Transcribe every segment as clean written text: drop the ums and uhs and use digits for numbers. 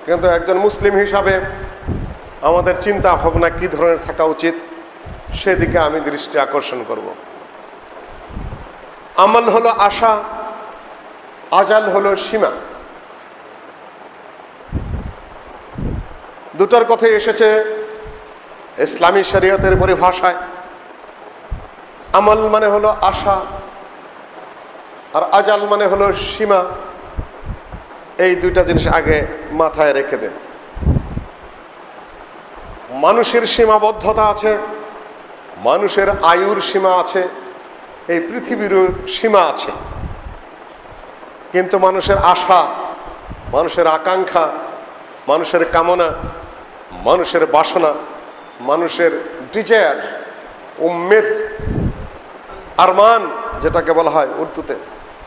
কিন্তু একজন মুসলিম হিসাবে আমাদের চিন্তা ভাবনা কি ধরনের থাকা উচিত সেদিকে আমি দৃষ্টি আকর্ষণ করব। আমাল হলো আশা, আজাল হলো সীমা। দুটার কথাই এসেছে ইসলামী শরীয়তের পরিভাষায়। আমাল মানে হলো আশা, আর আজাল মানে হলো সীমা। এই দুইটা জিনিস আগে মাথায় রেখে দেন। মানুষের সীমাবদ্ধতা আছে, মানুষের আয়ুর সীমা আছে, এই পৃথিবীর সীমা আছে, কিন্তু মানুষের আশা, মানুষের আকাঙ্ক্ষা, মানুষের কামনা, মানুষের বাসনা, মানুষের ডিজায়ার, উম্মেদ, আরমান যেটাকে বলা হয় উর্দুতে,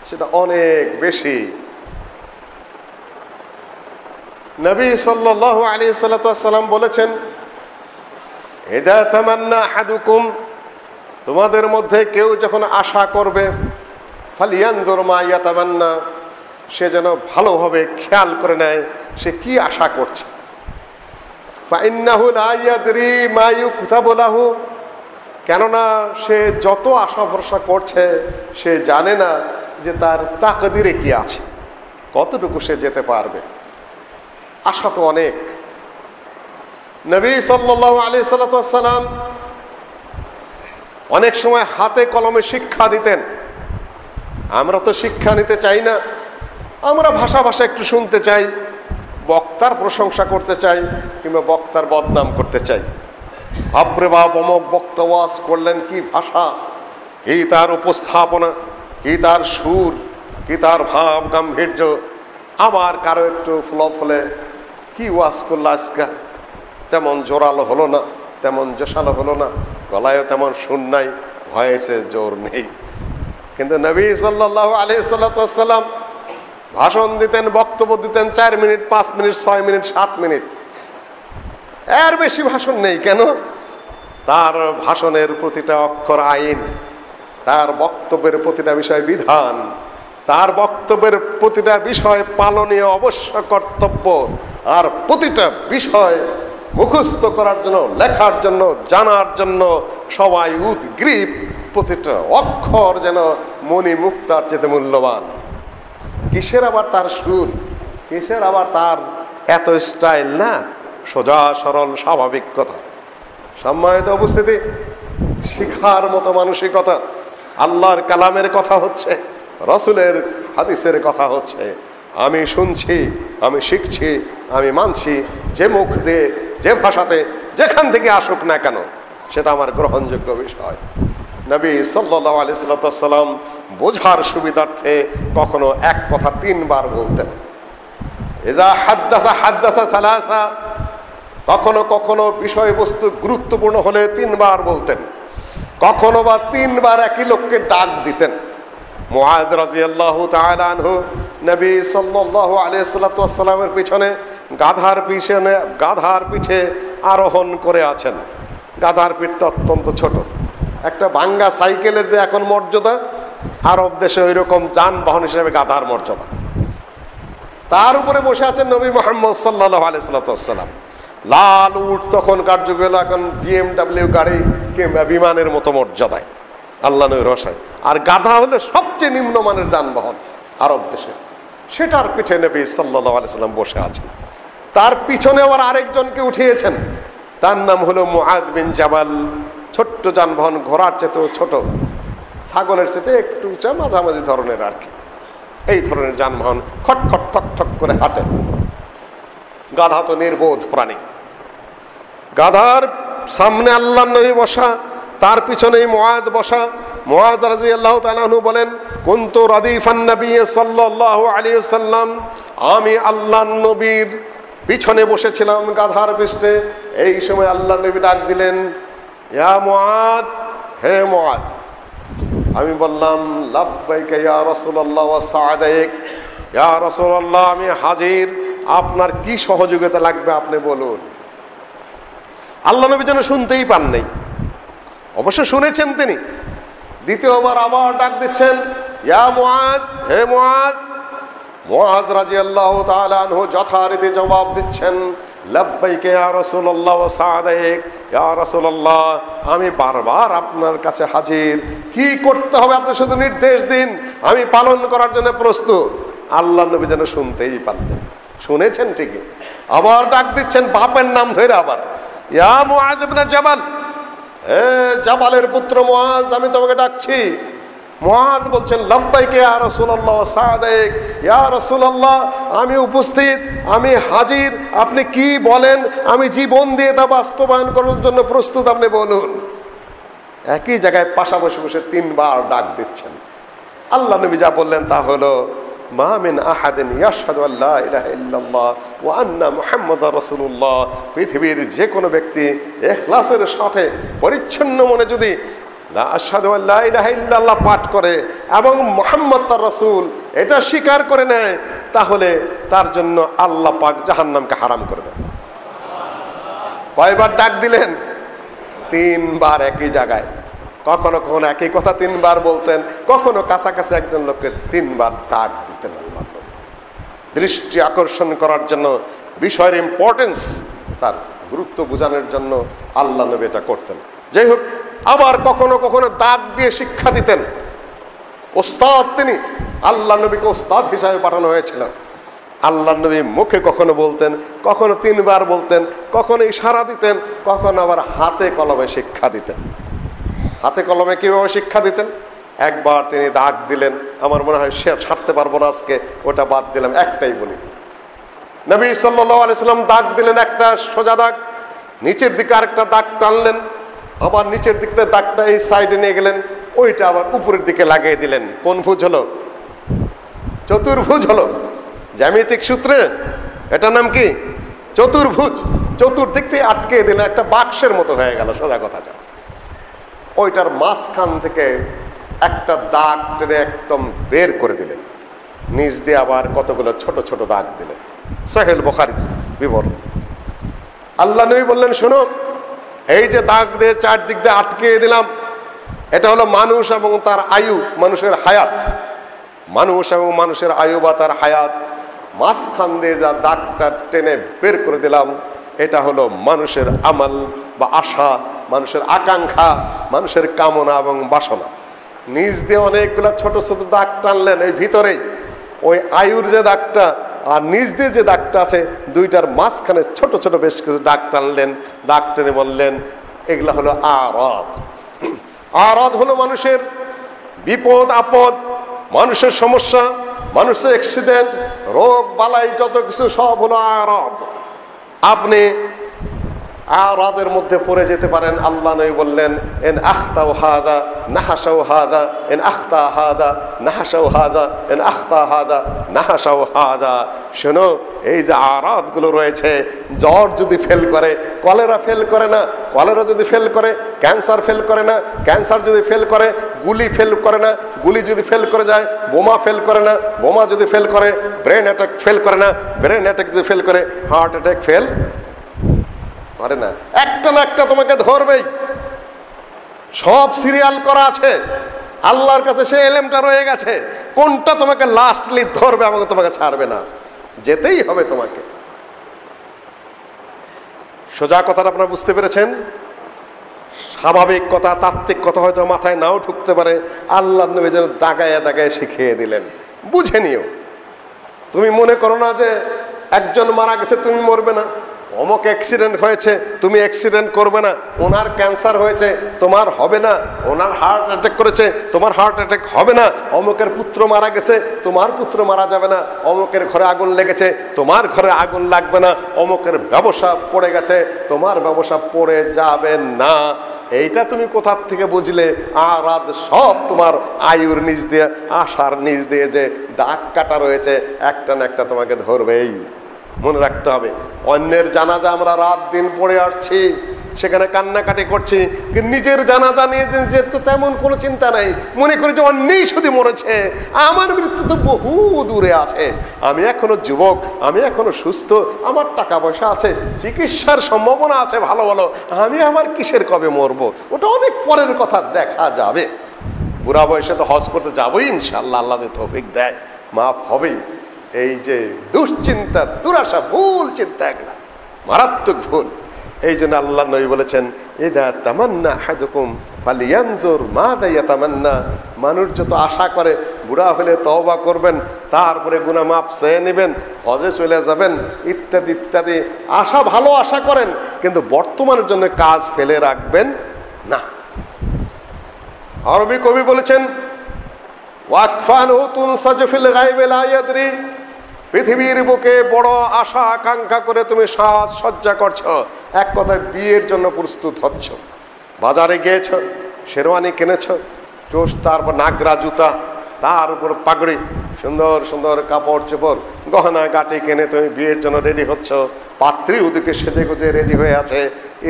সেটা অনেক বেশি। নবী সাল্লাল্লাহু আলাইহি সাল্লাম বলেছেন, ইযা তামান্না আহাদুকুম, তোমাদের মধ্যে কেউ যখন আশা করবে, ফালিয়ানজুর মা ইয়াতামান্না, সে যেন ভালোভাবে খেয়াল করে নেয় সে কি আশা করছে। ফাইন্নাহু লা ইয়াদরি মা ইউকতাবু লাহু, কেননা সে যত আশা ভরসা করছে সে জানে না যে তার তাকদিরে কি আছে, কতটুকু সে যেতে পারবে। আশা তো অনেক। নবী সাল্লাল্লাহু আলাইহি সাল্লাম অনেক সময় হাতে কলমে শিক্ষা দিতেন। আমরা তো শিক্ষা নিতে চাই না, আমরা ভাষা একটু শুনতে চাই, বক্তার প্রশংসা করতে চাই, কিংবা বক্তার বদনাম করতে চাই। বাপরে বাপ, অমক বক্তা ওয়াজ করলেন, কি ভাষা, কি তার উপস্থাপনা, কি তার সুর, কি তার ভাব গাম্ভীর্য। আবার কারো একটু ফ্লপ হলে, কি ওয়াজ করলো আজকে, তেমন জোরালো হলো না, তেমন জোশালো হলো না, গলায়ও তেমন সুর নাই, ভয়েসে জোর নেই। কিন্তু নবী সাল্লাল্লাহু আলাইহি সাল্লাম ভাষণ দিতেন, বক্তব্য দিতেন 4 মিনিট, 5 মিনিট, 6 মিনিট, 7 মিনিট, এর বেশি ভাষণ নেই। কেন? তার ভাষণের প্রতিটা অক্ষর আইন, তার বক্তব্যের প্রতিটা বিষয় বিধান, তার বক্তব্যের প্রতিটা বিষয় পালনীয় অবশ্য কর্তব্য, আর প্রতিটা বিষয় মুখস্থ করার জন্য, লেখার জন্য, জানার জন্য সবাই উদগ্রীব। প্রতিটা অক্ষর যেন মণি মুক্তার চেয়ে মূল্যবান। কিসের আবার তার সুর, কিসের আবার তার এত স্টাইল? না, সোজা সরল স্বাভাবিক কথা। সম্মানিত উপস্থিতি, শিখার মতো মানসিকতা। আল্লাহর কালামের কথা হচ্ছে, রসুলের হাদিসের কথা হচ্ছে। আমি শুনছি, আমি শিখছি, আমি মানছি, যে মুখ দিয়ে, যে ভাষাতে, যেখান থেকে আসুক না কেন, সেটা আমার গ্রহণযোগ্য বিষয়। নবী সাল্লাল্লাহু আলাইহি সাল্লাম বোঝার সুবিধার্থে কখনো এক কথা 3 বার বলতেন। ইযা হাদ্দাসা হাদ্দাসা সালাসা, কখনো কখনো বিষয়বস্তু গুরুত্বপূর্ণ হলে 3 বার বলতেন, কখনো বা 3 বার একই লোককে ডাক দিতেন। মুআয রাদিয়াল্লাহু তাআলা আনহু নবী সাল্লাল্লাহু আলাইহি সাল্লামের পিছনে গাধার পিঠে আরোহণ করে আছেন। গাধার পিঠটা অত্যন্ত ছোট, একটা ভাঙ্গা সাইকেলের যে এখন মর্যাদা, আরব দেশে ওই রকম যানবাহন হিসেবে গাধার মর্যাদা। তার উপরে বসে আছেন নবী মুহাম্মদ সাল্লাল্লাহু আলাইহি সাল্লাম। লাল উট তখনকার যুগে, এখন BMW গাড়ি কিংবা বিমানের মতো মর্যাদায়, আল্লাহ নবীর ভাষায়। আর গাধা হলে সবচেয়ে নিম্নমানের যানবাহন আরব দেশে, সেটার পিঠে নবী সাল্লাল্লাহু আলাইহি সাল্লাম বসে আছেন। তার পিছনে আবার আরেকজনকে উঠিয়েছেন, তার নাম হলো মুআয বিন জাবাল। ছোট্ট যানবাহন, ঘোড়ার চেয়েও ছোট, ছাগলের চেয়ে একটু উঁচা, মাঝামাঝি ধরনের আর কি। এই ধরনের যানবাহন খটখট ঠক করে হাঁটে। গাধা তো নির্বোধ প্রাণী। গাধার সামনে আল্লাহর নবী বসা, তার পিছনেই মুআয বসা। মুআয রাদিয়াল্লাহু তাআলা আনহু বলেন, কুনতু রাদিফান নবী সাল্লাল্লাহু আলাইহি ওয়াসাল্লাম, আমি আল্লাহর নবীর পিছনে বসেছিলাম গাধার পৃষ্ঠে। এই সময় আল্লাহর নবী ডাক দিলেন, ইয়া মুআয, হে মুআয। আমি বললাম, লাব্বাইকা ইয়া রাসূলুল্লাহ ওয়া সা'দাইক, ইয়া রাসূলুল্লাহ, আমি হাজির, আপনার কি সহযোগিতা লাগবে আপনি বলুন। আল্লাহ নবী যেন শুনতেই পান নাই, অবশ্য শুনেছেন তিনি। দ্বিতীয়বার আবার ডাক দিচ্ছেন, ইয়া মুআয, হে মুআয। মুআয রাদিয়াল্লাহু তাআলা আনহু যথারীতি জবাব দিচ্ছেন, লাব্বাইকা ইয়া রাসূলুল্লাহ ওয়া সা'দাইক, ইয়া রাসূলুল্লাহ আমি বারবার আপনার কাছে হাজির, কি করতে হবে আপনি শুধু নির্দেশ দিন, আমি পালন করার জন্য প্রস্তুত। আল্লাহ নবী যেন শুনতেই পারলেন, শুনেছেন ঠিকই, আবার ডাক দিচ্ছেন বাপের নাম ধরে, আবার ইয়া মুআয ইবনে জাবাল, হে জাবালের পুত্র মুআয, আমি তোমাকে ডাকছি। মুআয বলছেন, লাব্বাইকা ইয়া রাসূলুল্লাহ ওয়া সা'দাইক, ইয়া রাসূলুল্লাহ আমি উপস্থিত, আমি হাজির, আপনি কি বলেন আমি জীবন দিয়ে তা বাস্তবায়ন করার জন্য প্রস্তুত, আপনি বলুন। একই জায়গায় পাশাপাশি বসে 3 বার ডাক দিচ্ছেন। আল্লাহ নবী যা বললেন তা হলো, মা মিন আহাদিন ইয়াশহাদু আল্লা ইলাহা ইল্লাল্লাহ ওয়া আন্না মুহাম্মাদার রাসূলুল্লাহ, পৃথিবীর যে কোনো ব্যক্তি ইখলাসের সাথে পরিচ্ছন্ন মনে যদি লা আশহাদু আল্লা ইলাহা ইল্লাল্লাহ পাঠ করে এবং মুহাম্মদ তার রাসূল এটা স্বীকার করে নেয়, তাহলে তার জন্য আল্লাহ পাক জাহান্নামকে হারাম করে দেন। কয়বার ডাক দিলেন? 3 বার একই জায়গায়। কখনো কখনো একই কথা 3 বার বলতেন, কখনো কাছাকাছি একজন লোককে 3 বার ডাক দিতেন। আল্লাহ নবী দৃষ্টি আকর্ষণ করার জন্য, বিষয়ের ইম্পর্টেন্স, তার গুরুত্ব বোঝানোর জন্য আল্লাহ নবী এটা করতেন। যাই হোক, আবার কখনো কখনো ডাক দিয়ে শিক্ষা দিতেন। ওস্তাদ তিনি, আল্লাহ নবীকে ওস্তাদ হিসাবে পাঠানো হয়েছিল। আল্লাহ নবী মুখে কখনো বলতেন, কখনো 3 বার বলতেন, কখনো ইশারা দিতেন, কখনো আবার হাতে কলমে শিক্ষা দিতেন। হাতে কলমে কিভাবে শিক্ষা দিতেন? একবার তিনি দাগ দিলেন, আমার মনে হয় সে ছাড়তে পারবো না আজকে, ওটা বাদ দিলাম, একটাই বলি। নবী সাল্লাল্লাহু আলাইহি সাল্লাম দাগ দিলেন একটা সোজা দাগ, নিচের দিকে আরেকটা দাগ টানলেন, আবার নিচের দিক থেকে দাগটা এই সাইডে নিয়ে গেলেন, ওইটা আবার উপরের দিকে লাগিয়ে দিলেন। কোন ভুজ হলো? চতুর্ভুজ হলো। জ্যামিতিক সূত্রে এটার নাম কি? চতুর্ভুজ। চতুর্দিক থেকে আটকে দিলেন, একটা বাক্সের মতো হয়ে গেল, সোজা কথা যা। ওইটার মাঝখান থেকে একটা দাগ টেনে একদম বের করে দিলেন, নিচ দিয়ে আবার কতগুলো ছোট ছোট দাগ দিলেন। সহিহ বুখারীর বিবরণ। আল্লাহ নবী বললেন, শোনো, এই যে দাগ দিয়ে চারদিক দিয়ে আটকে দিলাম, এটা হলো মানুষ এবং তার আয়ু, মানুষের হায়াত। মানুষ এবং মানুষের আয়ু বা তার হায়াত, মাঝখান দিয়ে যা দাগটা টেনে বের করে দিলাম, এটা হলো মানুষের আমাল বা আশা, মানুষের আকাঙ্ক্ষা, মানুষের কামনা এবং বাসনা। নিজ দিয়ে অনেকগুলা ছোট ছোট দাগ টানলেন, এই ভিতরেই ওই আয়ুর যে দাগটা আর নিজ দিয়ে যে দাগটা আছে, দুইটার মাঝখানে ছোট ছোট বেশ কিছু দাগ টানলেন। দাগ টেনে বললেন, এগুলা হলো আরাদ। আরাদ হলো মানুষের বিপদ আপদ, মানুষের সমস্যা, মানুষের অ্যাক্সিডেন্ট, রোগ বালাই, যত কিছু সব হলো আরাদ। আপনি আরাদের মধ্যে পড়ে যেতে পারেন। আল্লাহ নবী বললেন, এন আখতাউ হাদা নাহাসাউ হাদা, এন আখতা হাদা নাহাসাউ হাদা, এন আখতা হাদা নাহাসাউ হাদা। শোনো, এই যে আরাদগুলো রয়েছে, জ্বর যদি ফেল করে, কলেরা ফেল করে না, কলেরা যদি ফেল করে, ক্যান্সার ফেল করে না, ক্যান্সার যদি ফেল করে, গুলি ফেল করে না, গুলি যদি ফেল করে যায়, বোমা ফেল করে না, বোমা যদি ফেল করে, ব্রেন অ্যাটাক ফেল করে না, ব্রেন অ্যাটাক যদি ফেল করে, হার্ট অ্যাটাক ফেল করে না। একটা না একটা তোমাকে ধরবেই। সব সিরিয়াল করা আছে, আল্লাহর কাছে সে এলেমটা রয়ে গেছে, কোনটা তোমাকে লাস্টলি ধরবে আমাকে, তোমাকে ছাড়বে না, যেতেই হবে তোমাকে। সোজা কথাটা আপনারা বুঝতে পেরেছেন? স্বাভাবিক কথা, তাত্ত্বিক কথা হয়তো মাথায় নাও ঢুকতে পারে। আল্লাহ নবী যেন দাগায় দাগায় শিখিয়ে দিলেন, বুঝে নিও। তুমি মনে করো না যে একজন মারা গেছে তুমি মরবে না, অমুক অ্যাক্সিডেন্ট হয়েছে তুমি অ্যাক্সিডেন্ট করবে না, ওনার ক্যান্সার হয়েছে তোমার হবে না, ওনার হার্ট অ্যাটাক করেছে তোমার হার্ট অ্যাটাক হবে না, অমুকের পুত্র মারা গেছে তোমার পুত্র মারা যাবে না, অমুকের ঘরে আগুন লেগেছে তোমার ঘরে আগুন লাগবে না, অমুকের ব্যবসা পড়ে গেছে তোমার ব্যবসা পড়ে যাবে না। এইটা তুমি কোথার থেকে বুঝলে? আরাদ সব তোমার আয়ুর নিচ দিয়ে, আশার নিচ দিয়ে যে দাগ কাটা রয়েছে, একটা না একটা তোমাকে ধরবেই। মনে রাখতে হবে, অন্যের জানাজা আমরা রাত দিন পড়ে আসছি, সেখানে কান্নাকাটি করছি, কিন্তু নিজের জানাজা নিয়ে যে তো তেমন কোনো চিন্তা নাই। মনে করি যে অন্যই শুধু মরেছে, আমার মৃত্যু তো বহু দূরে আছে, আমি এখনো যুবক, আমি এখনো সুস্থ, আমার টাকা পয়সা আছে, চিকিৎসার সম্ভাবনা আছে ভালো ভালো, আমি আমার কিসের কবে মরবো, ওটা অনেক পরের কথা, দেখা যাবে। বুড়া বয়সে তো হজ করতে যাবোই ইনশাআল্লাহ, আল্লাহ যদি তৌফিক দেয় মাফ হবেই। এই যে দুশ্চিন্তা, দুরাশা, ভুল চিন্তা, এগুলা মারাত্মক ভুল। এই জন্য আল্লাহ নবী বলেছেন, ইযা তামান্না আহাদুকুম ফালিয়ানজুর মাযা ইয়াতামান্না। মানুষ যত আশা করে, বুড়া হলে তওবা করবেন, তারপরে গুনাহ মাফ চেয়ে নেবেন, হজে চলে যাবেন, ইত্যাদি ইত্যাদি আশা, ভালো আশা করেন, কিন্তু বর্তমানের জন্য কাজ ফেলে রাখবেন না। আরবি কবি বলেছেন, ওয়াকফানহু তুনসাজু ফিল গায়বি লা ইয়াদরি। পৃথিবীর বুকে বড় আশা আকাঙ্ক্ষা করে তুমি সাজ সজ্জা করছো, এক কথায় বিয়ের জন্য প্রস্তুত হচ্ছ, বাজারে গিয়েছ, শেরওয়ানি কিনেছ, চোষ, তারপর নাগরা জুতা, তার উপর পাগড়ি, সুন্দর সুন্দর কাপড় চোপড়, গহনা গাটি কিনে তুমি বিয়ের জন্য রেডি হচ্ছ। পাত্রী ওদিকে সেজে গুজে রেডি হয়ে আছে,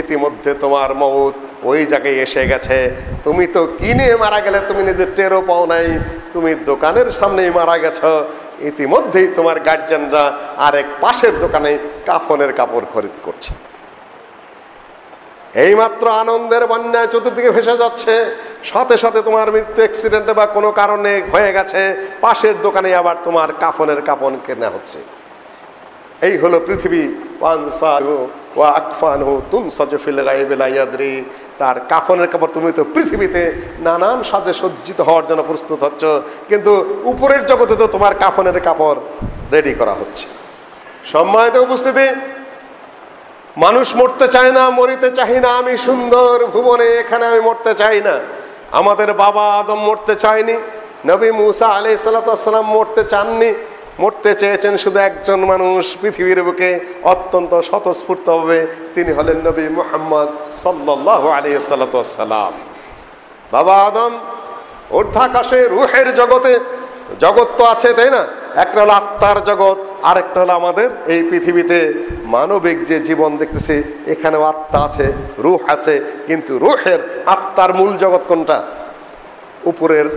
ইতিমধ্যে তোমার মউত ওই জায়গায় এসে গেছে। তুমি তো কিনে মারা গেলে তুমি নিজের টেরও পাও নাই, তুমি দোকানের সামনেই মারা গেছ। ইতিমধ্যেই তোমার গার্জিয়ানরা আরেক পাশের দোকানে কাফনের কাপড় খরিদ করছে। এইমাত্র আনন্দের বন্যায় চতুর্দিকে ভেসে যাচ্ছে, সাথে সাথে তোমার মৃত্যু অ্যাক্সিডেন্টে বা কোনো কারণে হয়ে গেছে, পাশের দোকানে আবার তোমার কাফনের কাপড় কেনা হচ্ছে। এই হলো পৃথিবী। তার কাফনের কাপড়, তুমি তো পৃথিবীতে নানান সাজে সজ্জিত হওয়ার জন্য প্রস্তুত হচ্ছ, কিন্তু উপরের জগতে তো তোমার কাফনের কাপড় রেডি করা হচ্ছে। সম্মানিত উপস্থিতি, মানুষ মরতে চায় না, মরিতে চাই না। আমি সুন্দর ভুবনে এখানে আমি মরতে চাই না। আমাদের বাবা আদম মরতে চায়নি, নবী মুসা আলাইহিস সালাতু ওয়াস সালাম মরতে চাননি। মরতে চেয়েছেন শুধু একজন মানুষ পৃথিবীর বুকে, অত্যন্ত স্বতঃস্ফূর্তভাবে, তিনি হলেন নবী মুহাম্মদ সাল্লাল্লাহু আলাইহি সাল্লাতু ওয়াস সালাম। বাবা আদম ঊর্ধ্বাকাশে রূহের জগতে, জগৎ তো আছে তাই না, একটা হলো আত্মার জগৎ, আরেকটা হলো আমাদের এই পৃথিবীতে মানবিক যে জীবন দেখতেছি, এখানেও আত্মা আছে, রূহ আছে, কিন্তু রূহের আত্মার মূল জগৎ কোনটা? উপরের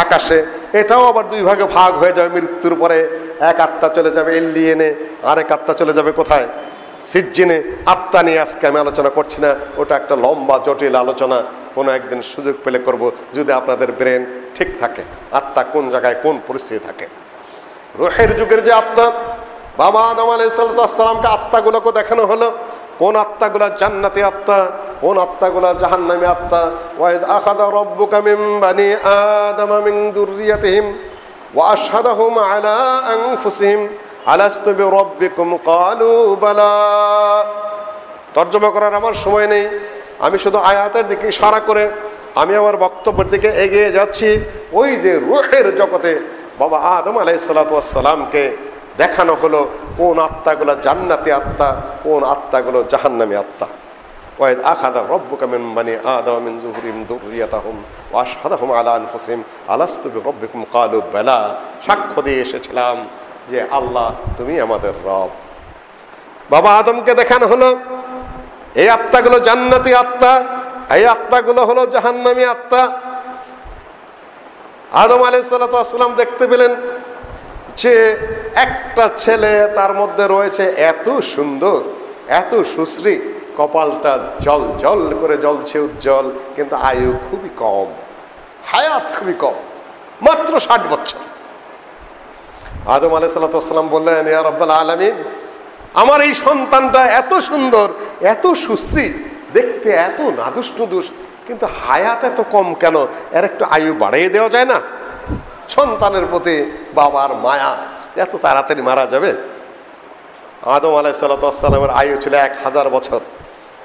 আকাশে। এটাও আবার দুই ভাগে ভাগ হয়ে যাবে মৃত্যুর পরে। এক আত্মা চলে যাবে এলিয়েনে, আরেক আত্মা চলে যাবে কোথায়? সিজ্জিনে। আত্মা নিয়ে আজকে আমি আলোচনা করছি না, ওটা একটা লম্বা জটিল আলোচনা, কোনো একদিন সুযোগ পেলে করব, যদি আপনাদের ব্রেন ঠিক থাকে, আত্মা কোন জায়গায় কোন পরিস্থিতি থাকে। রূহের যুগের যে আত্মা, বাবা আদম আলাইহিস সালামকে আত্মাগুলোকে দেখানো হলো, কোন আত্মাগুলা জান্নাতি আত্মা, কোন আত্মাগুলা জাহান্নামী আত্মা। ওয়াইদ আখাযা রাব্বুকা মিন বানি আদামা মিন যুররিয়াতিহিম ওয়া আশহাদাহুম আলা আনফুসিহিম আলাস্তু বিরাব্বিকুম ক্বালু বালা। তর্জমা করার আমার সময় নেই, আমি শুধু আয়াতের দিকে ইশারা করে আমি আমার বক্তব্যের দিকে এগিয়ে যাচ্ছি। ওই যে রূহের জগতে বাবা আদম আলাইহিস সালাতু ওয়াস সালামকে দেখানো হলো কোন আত্মাগুলো জান্নাতি আত্মা, কোন আত্মাগুলো জাহান্নামী আত্মা। ওয়াইদ আখাযা রাব্বুকা মিন বানি আদামা মিন যুহুরিহিম যুররিয়াতাহুম ওয়া আশহাদাহুম আলা আনফুসিহিম আলাস্তু বিরাব্বিকুম ক্বালু বালা। সাক্ষ্য দিয়ে এসেছিলাম যে আল্লাহ তুমি আমাদের রব। বাবা আদমকে দেখানো হলো এই আত্মাগুলো জান্নাতি আত্মা, এই আত্মাগুলো হলো জাহান্নামী আত্মা। আদম আলাইহিস সালাতু ওয়াস সালাম দেখতে পেলেন যে একটা ছেলে, তার মধ্যে রয়েছে এত সুন্দর, এত সুশ্রী, কপালটা জল জল করে জ্বলছে, উজ্জ্বল, কিন্তু আয়ু খুবই কম, হায়াত খুবই কম, মাত্র 60 বছর। আদম আলাইহিস সালাতু ওয়াস সালাম বললেন, ইয়া রাব্বাল আলামিন, আমার এই সন্তানটা এত সুন্দর, এত সুশ্রী, দেখতে এত নাদুস নুদুস, কিন্তু হায়াত এত কম কেন? এর একটু আয়ু বাড়িয়ে দেওয়া যায় না? সন্তানের প্রতি বাবার মায়া, এত তাড়াতাড়ি মারা যাবে? আদম আলাইহিস সালাতু ওয়াস সালামের আয়ু ছিল 1000 বছর।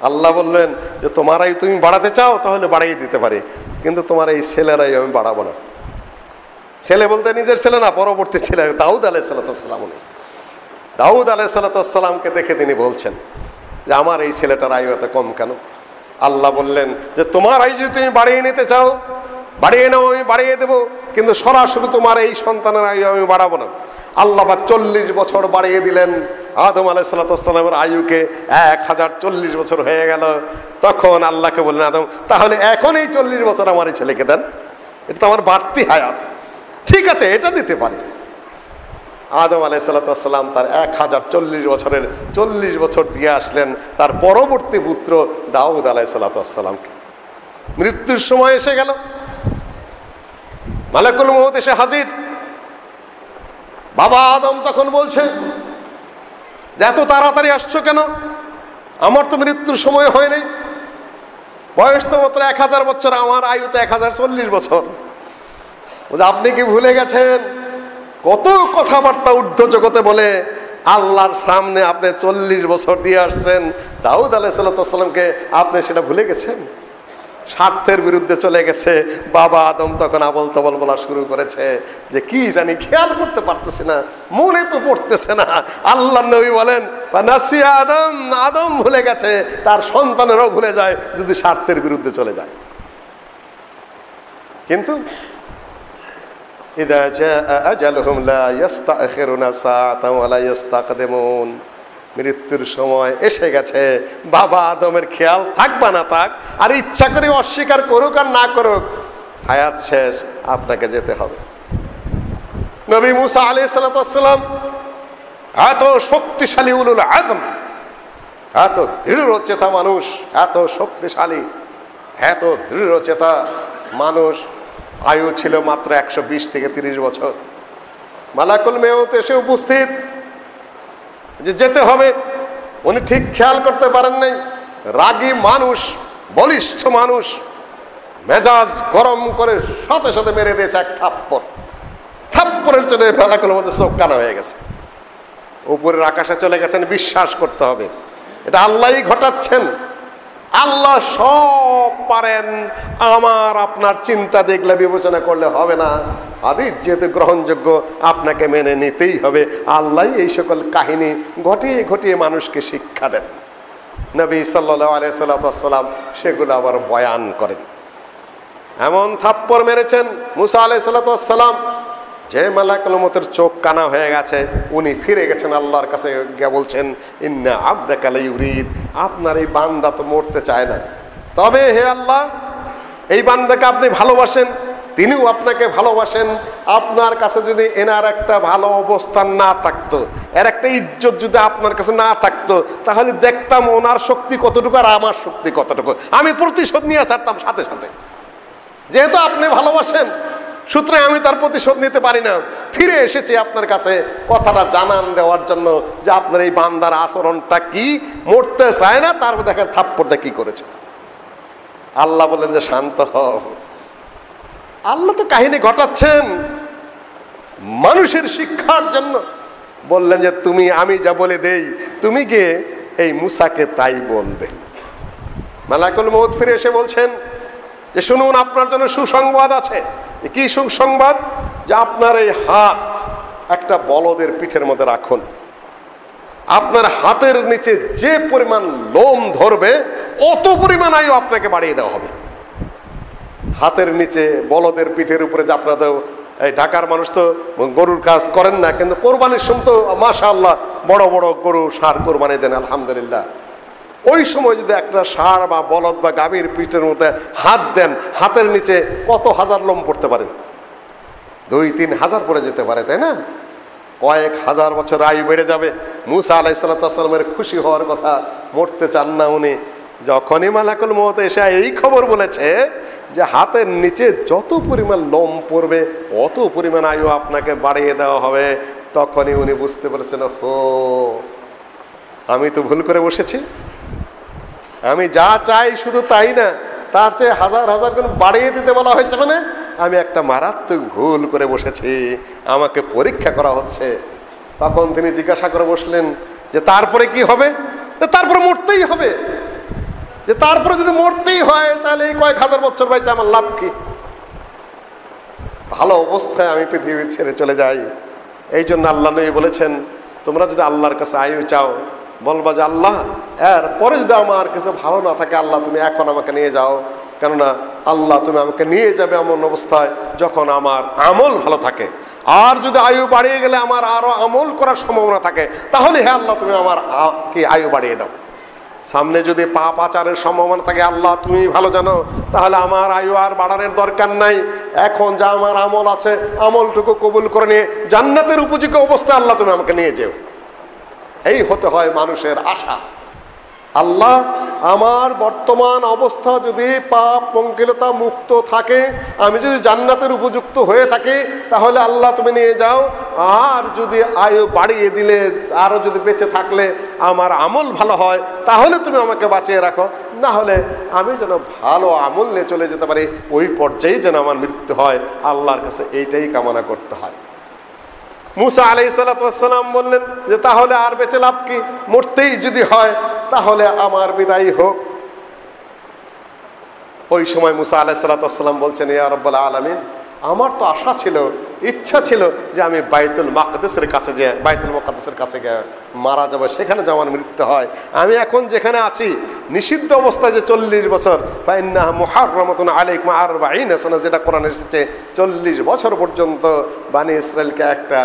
আল্লাহ বললেন যে তোমার আয়ু তুমি বাড়াতে চাও তাহলে বাড়িয়ে দিতে পারি, কিন্তু তোমার এই ছেলের আয়ু আমি বাড়াবো না। ছেলে বলতে নিজের ছেলে না, পরবর্তী ছেলে দাউদ আলাইহিস সালাতু ওয়াস সালাম। উনি দাউদ আলাইহিস সালাতু ওয়াস সালামকে দেখে তিনি বলছেন যে আমার এই ছেলেটার আয়ু এত কম কেন? আল্লাহ বললেন যে তোমার আয়ু যদি তুমি বাড়িয়ে নিতে চাও বাড়িয়ে নাও, আমি বাড়িয়ে দেবো, কিন্তু সরাসরি তোমার এই সন্তানের আয়ু আমি বাড়াবো না। আল্লাহ পাক 40 বছর বাড়িয়ে দিলেন আদম আলাইহিস সালাতু ওয়াস সালামের আয়ুকে। 1040 বছর হয়ে গেল। তখন আল্লাহকে বললেন, আদম তাহলে এখন এই 40 বছর আমার এই ছেলেকে দেন, এটা তো আমার বাড়তি হায়াত। ঠিক আছে, এটা দিতে পারি। আদম আলাইহিস সালাতু ওয়াস সালাম তার 1040 বছরের 40 বছর দিয়ে আসলেন তার পরবর্তী পুত্র দাউদ আলাইহিস সালাতু ওয়াস সালামকে। মৃত্যুর সময় এসে গেল, মালাকুল মউত এসে হাজির। বাবা আদম তখন বলছে যে এত তাড়াতাড়ি আসছো কেন, আমার তো মৃত্যুর সময় হয়নি, বয়স তো মাত্র 1000 বছর, আমার আয়ু তো 1040 বছর। আপনি কি ভুলে গেছেন কত কথাবার্তা ঊর্ধ্ব জগতে বলে আল্লাহর সামনে আপনি 40 বছর দিয়ে আসছেন, দাউদ আলাইহিস সালামকে আপনি সেটা ভুলে গেছেন? স্বার্থের বিরুদ্ধে চলে গেছে। বাবা আদম তখন আবল তাবল বলা শুরু করেছে যে কি জানি, খেয়াল করতে পারতেছে না, মনে তো পড়তেছে না। আল্লাহ নবী বলেন নাসিয়া আদম, আদম ভুলে গেছে, তার সন্তানেরাও ভুলে যায় যদি স্বার্থের বিরুদ্ধে চলে যায়। কিন্তু ইযা জাআ আজালুহুম লা ইস্তাখিরুনা সাআতান ওয়া লা ইস্তাকদিমুন, মৃত্যুর সময় এসে গেছে, বাবা আদমের খেয়াল থাকবা না থাক, আর ইচ্ছা করে অস্বীকার করুক আর না করুক, হায়াত শেষ, আপনাকে যেতে হবে। নবী মুসা আলাইহিস সালাম এত শক্তিশালী উলুল আজম, এত দৃঢ়চেতা মানুষ, এত শক্তিশালী, এত দৃঢ়চেতা মানুষ, আয়ু ছিল মাত্র 120 থেকে 30 বছর। মালাকুল মেউত এসে উপস্থিত, যে যেতে হবে, উনি ঠিক খেয়াল করতে পারেন নাই। রাগী মানুষ, বলিষ্ঠ মানুষ, মেজাজ গরম করে সাথে সাথে মেরে দিয়েছে এক থাপ্পড়। থাপ্পড়ের জন্য মালাকুলের মধ্যে চোখ কানা হয়ে গেছে, উপরের আকাশে চলে গেছেন। বিশ্বাস করতে হবে এটা আল্লাহই ঘটাচ্ছেন। আল্লাহ সব পারেন, আমার আপনার চিন্তা দেখলে বিবেচনা করলে হবে না। হাদিস যেহেতু গ্রহণযোগ্য, আপনাকে মেনে নিতেই হবে। আল্লাহ এই সকল কাহিনী ঘটিয়ে ঘটিয়ে মানুষকে শিক্ষা দেন। নবী সাল্লাল্লাহু আলাইহি সাল্লাম সেগুলো আবার বয়ান করেন। এমন থাপ্পড় মেরেছেন মুসা আলাইহিস সালাম যে মালাকুল মউতের চোখ কানা হয়ে গেছে। উনি ফিরে গেছেন আল্লাহর কাছে, গিয়ে বলছেন ইন্না আবদাকা লা ইউরিদ, আপনার এই বান্দা তো মরতে চায় না, তবে হে আল্লাহ এই বান্দাকে আপনি ভালোবাসেন, তিনিও আপনাকে ভালোবাসেন। আপনার কাছে যদি এনার একটা ভালো অবস্থান না থাকতো, এর একটা ইজ্জত যদি আপনার কাছে না থাকতো, তাহলে দেখতাম ওনার শক্তি কতটুকু আর আমার শক্তি কতটুকু, আমি প্রতিশোধ নিয়ে ছাড়তাম সাথে সাথে। যেহেতু আপনি ভালোবাসেন, সুতরাং আমি তার প্রতিশোধ নিতে পারি না। ফিরে এসেছি আপনার কাছে কথাটা জানান দেওয়ার জন্য যে আপনার এই বান্দার আচরণটা কি, মরতে চায় না, তারপর দেখেন থাপ্পড়টা কি করেছে। আল্লাহ বলেন যে শান্ত হও। আল্লাহ তো কাহিনী ঘটাচ্ছেন মানুষের শিক্ষার জন্য। বললেন যে তুমি, আমি যা বলে দেই তুমি গিয়ে এই মুসাকে তাই বলবে। মালাকুল মউত ফিরে এসে বলছেন যে শুনুন, আপনার জন্য সুসংবাদ আছে। কি সুসংবাদ? যে আপনার এই হাত একটা বলদের পিঠের মধ্যে রাখুন, আপনার হাতের নিচে যে পরিমাণ লোম ধরবে অত পরিমাণ আয়ু আপনাকে বাড়িয়ে দেওয়া হবে। হাতের নিচে বলদের পিঠের উপরে, যে আপনাদের এই ঢাকার মানুষ তো গরুর কাজ করেন না, কিন্তু কোরবানির সময় তো মাশাআল্লাহ বড় বড় গরু ষাঁড় কোরবানি দেন, আলহামদুলিল্লাহ। ওই সময় যদি একটা ষাঁড় বা বলদ বা গাভীর পিঠের মধ্যে হাত দেন, হাতের নিচে কত হাজার লোম পড়তে পারে? 2-3 হাজার পড়ে যেতে পারে, তাই না? কয়েক হাজার বছর আয়ু বেড়ে যাবে। মুসা আলাইহিস সালামের খুশি হওয়ার কথা, মরতে চান না উনি। যখনই মালাকুল মউত এসে এই খবর বলেছে যে হাতের নিচে যত পরিমাণ লোম পড়বে অত পরিমাণ আয়ু আপনাকে বাড়িয়ে দেওয়া হবে, তখনই উনি বুঝতে পেরেছেন, হো আমি তো ভুল করে বসেছি। আমি যা চাই শুধু তাই না, তার চেয়ে হাজার হাজার গুণ বাড়িয়ে দিতে বলা হয়েছে, মানে আমি একটা মারাত্মক ভুল করে বসেছি, আমাকে পরীক্ষা করা হচ্ছে। তখন তিনি জিজ্ঞাসা করে বসলেন যে তারপরে কি হবে? তারপরে মরতেই হবে। যে তারপরে যদি মরতেই হয় তাহলে এই কয়েক হাজার বছর বাইচে আমার লাভ কি? ভালো অবস্থায় আমি পৃথিবী ছেড়ে চলে যাই। এই জন্য আল্লাহ নবী বলেছেন, তোমরা যদি আল্লাহর কাছে আয়ু চাও, বলবা যে আল্লাহ এর পরে যদি আমার কিছু ভালো না থাকে, আল্লাহ তুমি এখন আমাকে নিয়ে যাও। কেননা আল্লাহ তুমি আমাকে নিয়ে যাবে এমন অবস্থায় যখন আমার আমল ভালো থাকে। আর যদি আয়ু বাড়িয়ে গেলে আমার আরো আমল করার সম্ভাবনা থাকে, তাহলে হে আল্লাহ তুমি আমার কি আয়ু বাড়িয়ে দাও। সামনে যদি পাপ আচারের সম্ভাবনা থাকে, আল্লাহ তুমি ভালো জানো, তাহলে আমার আয়ু আর বাড়ানোর দরকার নাই। এখন যা আমার আমল আছে, আমলটুকু কবুল করে নিয়ে জান্নাতের উপযোগী অবস্থায় আল্লাহ তুমি আমাকে নিয়ে যেও। এই হতে হয় মানুষের আশা। আল্লাহ আমার বর্তমান অবস্থা যদি পাপ পঙ্কিলতা মুক্ত থাকে, আমি যদি জান্নাতের উপযুক্ত হয়ে থাকি, তাহলে আল্লাহ তুমি নিয়ে যাও। আর যদি আয়ু বাড়িয়ে দিলে, আরো যদি বেঁচে থাকলে আমার আমল ভালো হয়, তাহলে তুমি আমাকে বাঁচিয়ে রাখো, না হলে আমি যেন ভালো আমল নিয়ে চলে যেতে পারি, ওই পর্যায়ে যেন আমার মৃত্যু হয়। আল্লাহর কাছে এইটাই কামনা করতে হয়। মুসা আলাইহিস সালাতু ওয়াস সালাম বললেন যে তাহলে আর বেঁচে লাভ কি, মরতেই যদি হয় তাহলে আমার বিদায় হোক। ওই সময় মুসা আলাইহিস সালাতু ওয়াস সালাম বলছেন, ইয়া রাব্বুল আলামিন, আমার তো আশা ছিল, ইচ্ছা ছিল যে আমি বাইতুল মাকদিসের কাছে যে বাইতুল মুকাদ্দাসের কাছে গিয়ে মারা যাব, সেখানে যে আমার মৃত্যু হয়। আমি এখন যেখানে আছি নিষিদ্ধ অবস্থায় যে 40 বছর, ফাইন্নাহা মুহাররামাতুন আলাইকুম 40 সানা, যেটা কোরআনে এসেছে, 40 বছর পর্যন্ত বানি ইসরায়েলকে একটা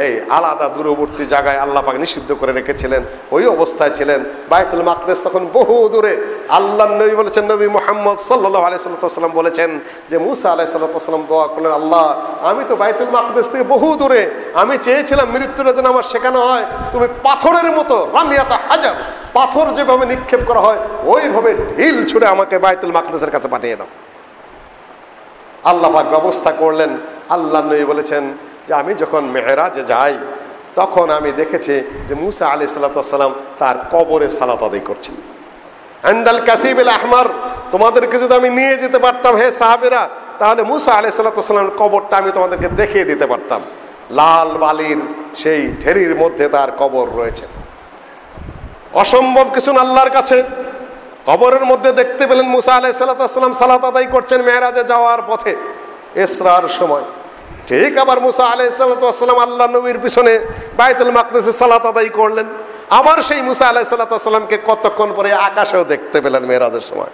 এই আলাদা দূরবর্তী জায়গায় আল্লাহ পাক নিষিদ্ধ করে রেখেছিলেন, ওই অবস্থায় ছিলেন। বাইতুল মাকদিস তখন বহু দূরে। আল্লাহর নবী বলেছেন, নবী মুহাম্মদ সাল্লাল্লাহু আলাইহি ওয়াসাল্লাম বলেছেন যে মুসা আলাইহিস সালাম দোয়া করলেন, আল্লাহ আমি তো বাইতুল মাকদিস থেকে বহু দূরে, আমি চেয়েছিলাম মৃত্যুটা যেন আমার সেখানে হয়, তুমি পাথরের মতো রামিয়াতা হাজার, পাথর যেভাবে নিক্ষেপ করা হয় ওইভাবে ঢিল ছুঁড়ে আমাকে বাইতুল মাকদিসের কাছে পাঠিয়ে দাও। আল্লাহ পাক ব্যবস্থা করলেন। আল্লাহর নবী বলেছেন যে আমি যখন মেরাজে যাই তখন আমি দেখেছি যে মুসা আলাইহিস সালাম তার কবরে সালাত আদায় করছেন। আন্দাল কাসিবিল আহমার, তোমাদেরকে যদি আমি নিয়ে যেতে পারতাম হে সাহাবীরা, তাহলে মুসা আলাইহিস সালামের কবরটা আমি তোমাদেরকে দেখিয়ে দিতে পারতাম। লাল বালির সেই ঢেরির মধ্যে তার কবর রয়েছে। অসম্ভব কিছু আল্লাহর কাছে। কবরের মধ্যে দেখতে পেলেন মুসা আলাইহিস সালাম সালাত আদায় করছেন মেরাজে যাওয়ার পথে, ইসরার সময়। ঠিক আবার মুসা আলাইহিস সালাম আল্লাহ নবীর পিছনে বাইতুল মাকদিসে সালাত আদায় করলেন। আবার সেই মুসা আলাইহিস সালামকে কতক্ষণ পরে আকাশেও দেখতে পেলেন মেরাজের সময়।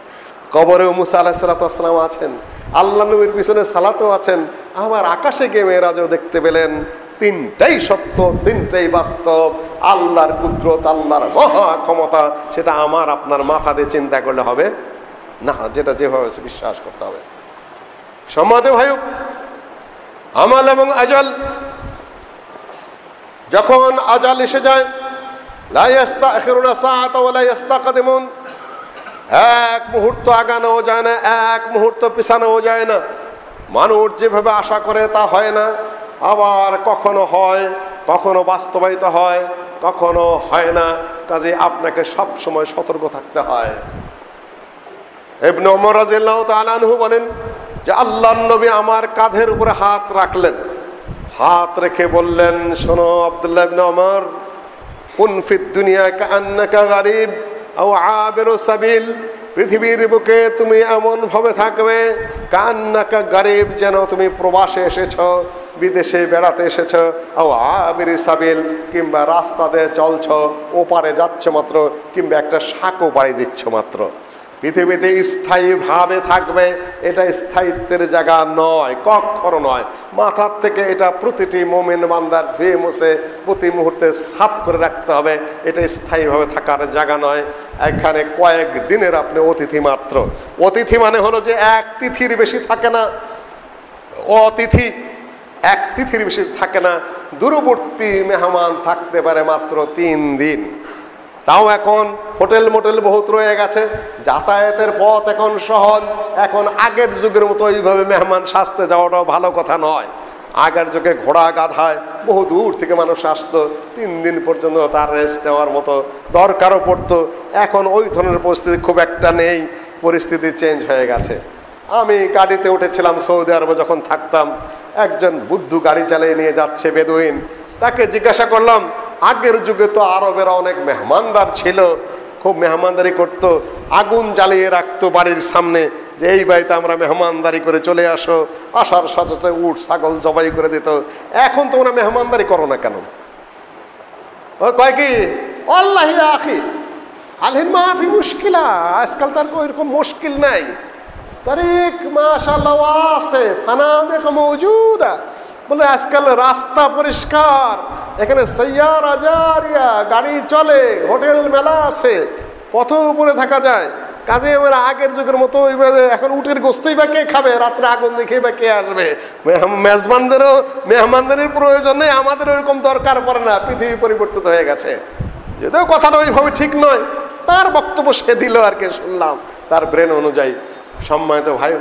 কবরেও মুসা আলাইহিস সালাম আছেন, আল্লাহ নবীর পিছনে সালাতও আছেন, আবার আকাশে গিয়ে মেরাজও দেখতে পেলেন। তিনটাই সত্য, তিনটাই বাস্তব। আল্লাহর কুদরত, আল্লাহর মহা ক্ষমতা, সেটা আমার আপনার মাথা দিয়ে চিন্তা করলে হবে না, যেটা যেভাবে বিশ্বাস করতে হবে। সম্মানিত ভাই, আমাল এবং আজাল, যখন আজাল এসে যায়, লা ইস্তাখিরুনা সাআতা ওয়া লা ইস্তাকদিমুন, এক মুহূর্ত আগানো যায় না, এক মুহূর্ত পিছানো যায় না। মানুষ যেভাবে আশা করে তা হয় না, আবার কখনো হয়, কখনো বাস্তবায়িত হয়, কখনো হয় না। কাজে আপনাকে সব সময় সতর্ক থাকতে হয়। ইবনে ওমর রাদিয়াল্লাহু তাআলা আনহু বলেন যে আল্লাহর নবী আমার কাঁধের উপরে হাত রাখলেন, হাত রেখে বললেন, শোনো আব্দুল্লাহ ইবনে ওমর, কুন ফিদ দুনিয়া কাআন্নাকা গারিব আও আবিরু সাবিল, পৃথিবীর বুকে তুমি এমন ভাবে থাকবে কান্নাকা গারিব, যেন তুমি প্রবাসে এসেছ, বিদেশে বেড়াতে এসেছ, ও আবিরি সাবিল, কিংবা রাস্তা দিয়ে চলছ, ওপারে যাচ্ছ মাত্র, কিংবা একটা শাকও বাড়ি দিচ্ছ মাত্র। পৃথিবীতে স্থায়ীভাবে থাকবে, এটা স্থায়িত্বের জায়গা নয়, কখনো নয়। মাথার থেকে এটা প্রতিটি মুমিন বান্দার ধুয়ে মুছে প্রতি মুহূর্তে সাফ করে রাখতে হবে। এটা স্থায়ীভাবে থাকার জায়গা নয়। এখানে কয়েক দিনের আপনি অতিথি মাত্র। অতিথি মানে হলো যে এক তিথির বেশি থাকে না। অতিথি এক তিথির বেশি থাকে না। দূরবর্তী মেহমান থাকতে পারে মাত্র 3 দিন। তাও এখন হোটেল মোটেল বহুত রয়ে গেছে, যাতায়াতের পথ এখন সহজ। এখন আগের যুগের মতো ওইভাবে মেহমান সাজতে যাওয়াটাও ভালো কথা নয়। আগের যুগে ঘোড়া গাধায় বহু দূর থেকে মানুষ আসতো, 3 দিন পর্যন্ত তার রেস্ট নেওয়ার মতো দরকারও পড়তো। এখন ওই ধরনের পরিস্থিতি খুব একটা নেই, পরিস্থিতি চেঞ্জ হয়ে গেছে। আমি গাড়িতে উঠেছিলাম সৌদি আরবে যখন থাকতাম, একজন বুদ্ধু গাড়ি চালিয়ে নিয়ে যাচ্ছে, বেদুইন। তাকে জিজ্ঞাসা করলাম, আগের যুগে তো আরবেরা অনেক মেহমানদার ছিল, খুব মেহমানদারি করতো, আগুন জ্বালিয়ে রাখতো বাড়ির সামনে, যে এই বাড়িতে আমরা মেহমানদারি করে চলে আসো, আসার সাথে সাথে উট ছাগল জবাই করে দিত। এখন তোমরা মেহমানদারি করো না কেন? ও কয় কি, আল্লাহ আখি আলহিন মাফি মুশকিলা, আজকাল তার এরকম মুশকিল নাই, তারিখ মাশাআল্লাহ আছে, ফানা দেখা মৌজুদা। বলে আজকাল রাস্তা পরিষ্কার, এখানে সাইয়ারা জারিয়া, গাড়ি চলে, হোটেল মেলা আছে, পথের উপরে থাকা যায়। কাজে আমরা আগের যুগের মতো এখন উটের গোস্তই বা কে খাবে, রাত্রে আগুন দেখে বা কে আসবে? মেহমানদারির প্রয়োজন নেই, আমাদের ওইরকম দরকার পড়ে না। পৃথিবী পরিবর্তিত হয়ে গেছে। যদিও কথাটা ওইভাবে ঠিক নয়, তার বক্তব্য সে দিল আর কি, শুনলাম তার ব্রেন অনুযায়ী। সম্মানিত ভাই,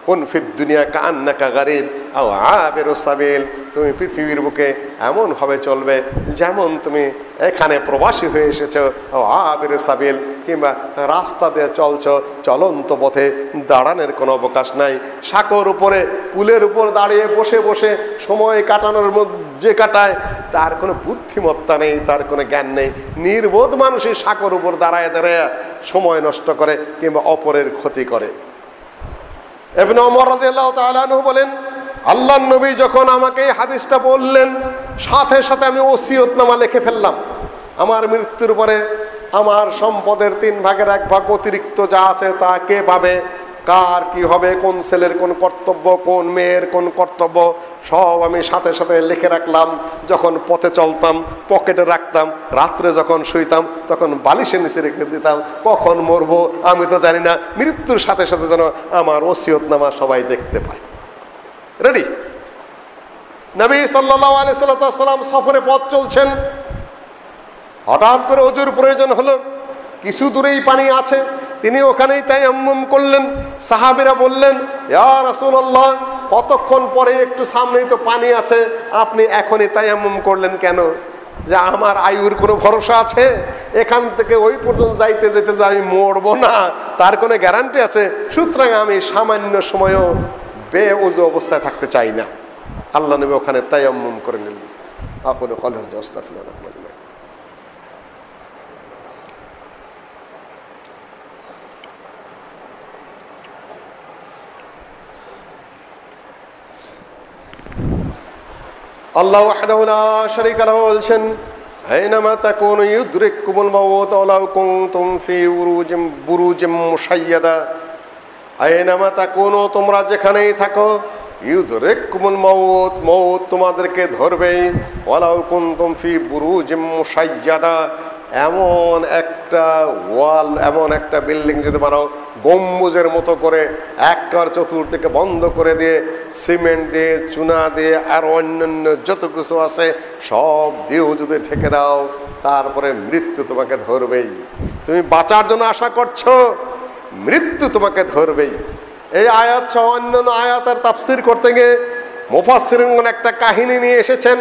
কুন ফিদ দুনিয়া কাআন্নাকা গারিব, আও আবিরুস সাবিল, তুমি পৃথিবীর বুকে এমনভাবে চলবে যেমন তুমি এখানে প্রবাসী হয়ে এসেছো। আও আবিরুস সাবিল, কিংবা রাস্তা দিয়ে চলছো, চলন্ত পথে দাঁড়ানোর কোনো অবকাশ নাই। সাঁকোর উপরে, পুলের উপর দাঁড়িয়ে বসে বসে সময় কাটানোর মধ্যে কাটায়, তার কোনো বুদ্ধিমত্তা নেই, তার কোনো জ্ঞান নেই। নির্বোধ মানুষই সাঁকোর উপর দাঁড়ায় দাঁড়ায় সময় নষ্ট করে কিংবা অপরের ক্ষতি করে। ইবনে ওমর রাদিয়াল্লাহু তাআলা আনহু বলেন, আল্লাহর নবী যখন আমাকে এই হাদিসটা বললেন, সাথে সাথে আমি ওসিয়তনামা লিখে ফেললাম। আমার মৃত্যুর পরে আমার সম্পদের 3 ভাগের 1 ভাগ অতিরিক্ত যা আছে তা কে পাবে, কার কি হবে, কোন ছেলের কোন কর্তব্য, কোন মেয়ের কোন কর্তব্য, সব আমি সাথে সাথে লিখে রাখলাম। যখন পথে চলতাম পকেটে রাখতাম, রাত্রে যখন শুইতাম তখন বালিশের নিচে রেখে দিতাম। কখন মরবো আমি তো জানি না, মৃত্যুর সাথে সাথে যেন আমার ওসিয়তনামা সবাই দেখতে পায়। রেডি? নবী সাল্লাল্লাহু আলাইহি সাল্লাম সফরে পথ চলছেন, হঠাৎ করে ওযুর প্রয়োজন হলো। কিছু দূরেই পানি আছে, তিনি ওখানেই তায়াম্মুম করলেন। সাহাবীরা বললেন, ইয়া রাসূলুল্লাহ, কতক্ষণ পরে, একটু সামনেই তো পানি আছে, আপনি এখনই তায়াম্মুম করলেন কেন? যে আমার আয়ুর কোনো ভরসা আছে? এখান থেকে ওই পর্যন্ত যাইতে যেতে যে আমি মরবো না তার কোনো গ্যারান্টি আছে? সুতরাং আমি সামান্য সময়ও বেউযু অবস্থায় থাকতে চাই না। আল্লাহ নবী ওখানে তায়াম্মুম করে নিলেন। আকুলু ক্বালি হাযা আস্তাগফিরুল্লাহ লাকুম আজমাইন। আল্লাহ ওয়াহদাহু লা শারীকা লাহু বলছেন, আইনামা তাকুনু ইউদরিকুমুল মাউত ওয়ালাউ কুনতুম ফি বুরুজিম মুশাইয়াদা। আইনামা তাকুনু, তোমরা যেখানেই থাকো, ইউদরিকুমুল মাউত, মউত তোমাদেরকে ধরবেই। ওয়ালাউ কুনতুম ফি বুরুজিম মুশাইয়াদা, এমন একটা ওয়াল, এমন একটা বিল্ডিং যদি বানাও গম্বুজের মতো করে, একবার চতুর্দিকে বন্ধ করে দিয়ে সিমেন্ট দিয়ে, চুনা দিয়ে, আর অন্যান্য যত কিছু আছে সব দিয়েও যদি ঢেকে দাও, তারপরে মৃত্যু তোমাকে ধরবেই। তুমি বাঁচার জন্য আশা করছো, মৃত্যু তোমাকে ধরবেই। এই আয়াত সহ অন্যান্য আয়াতের তাফসীর করতে গিয়ে মুফাসসিরিনগণ একটা কাহিনী নিয়ে এসেছেন,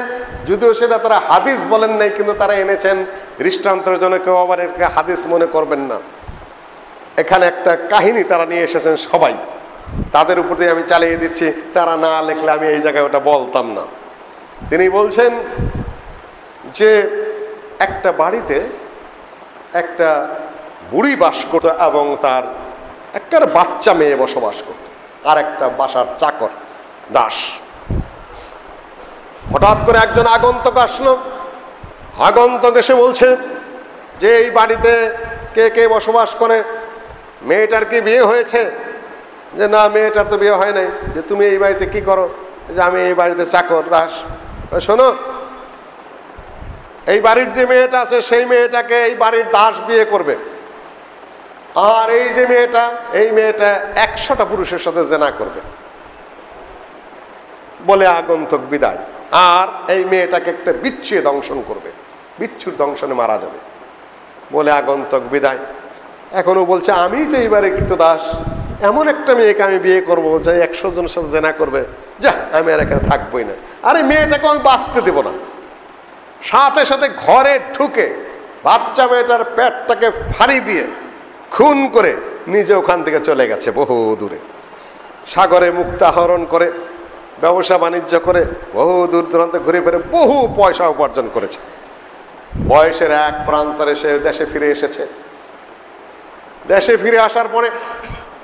যদিও সেটা তারা হাদিস বলেন নাই, কিন্তু তারা এনেছেন দৃষ্টান্তের জন্য। কেউ আবার এটাকে হাদিস মনে করবেন না। এখানে একটা কাহিনী তারা নিয়ে এসেছেন সবাই, তাদের উপর দিয়ে আমি চালিয়ে দিচ্ছি, তারা না লিখলে আমি এই জায়গায় ওটা বলতাম না। তিনি বলছেন যে একটা বাড়িতে একটা বুড়ি বাস করত এবং তার একটা বাচ্চা মেয়ে বসবাস করত, আর একটা বাসার চাকর, দাস। হঠাৎ করে একজন আগন্তক আসলো। আগন্তক এসে বলছে যে এই বাড়িতে কে কে বসবাস করে, মেয়েটার কি বিয়ে হয়েছে? যে না, মেয়েটার তো বিয়ে হয় নাই। যে তুমি এই বাড়িতে কি করো? যে আমি এই বাড়িতে চাকর, দাস। শোনো, এই বাড়ির যে মেয়েটা আছে সেই মেয়েটাকে এই বাড়ির দাস বিয়ে করবে, আর এই যে মেয়েটা, এই মেয়েটা 100টা পুরুষের সাথে জেনা করবে। বলে আগন্তক বিদায়। আর এই মেয়েটাকে একটা বিচ্ছুয়ে দংশন করবে, বিচ্ছুর দংশনে মারা যাবে। বলে আগন্তক বিদায়। এখনো বলছে আমি তো এইবারে কৃতদাস, এমন একটা মেয়েকে আমি বিয়ে করবো যে 100 জনের সাথে জেনা করবে, যা আমি আর এখানে থাকবোই না। আরে মেয়েটাকে আমি বাঁচতে দেব না। সাথে সাথে ঘরে ঢুকে বাচ্চা মেয়েটার পেটটাকে ফাড়ি দিয়ে খুন করে নিজে ওখান থেকে চলে গেছে বহু দূরে। সাগরে মুক্তাহরণ করে, ব্যবসা বাণিজ্য করে, বহু দূর দূরান্তে ঘুরে ফিরে বহু পয়সা উপার্জন করেছে। বয়সের এক প্রান্তরে সে দেশে ফিরে এসেছে। দেশে ফিরে আসার পরে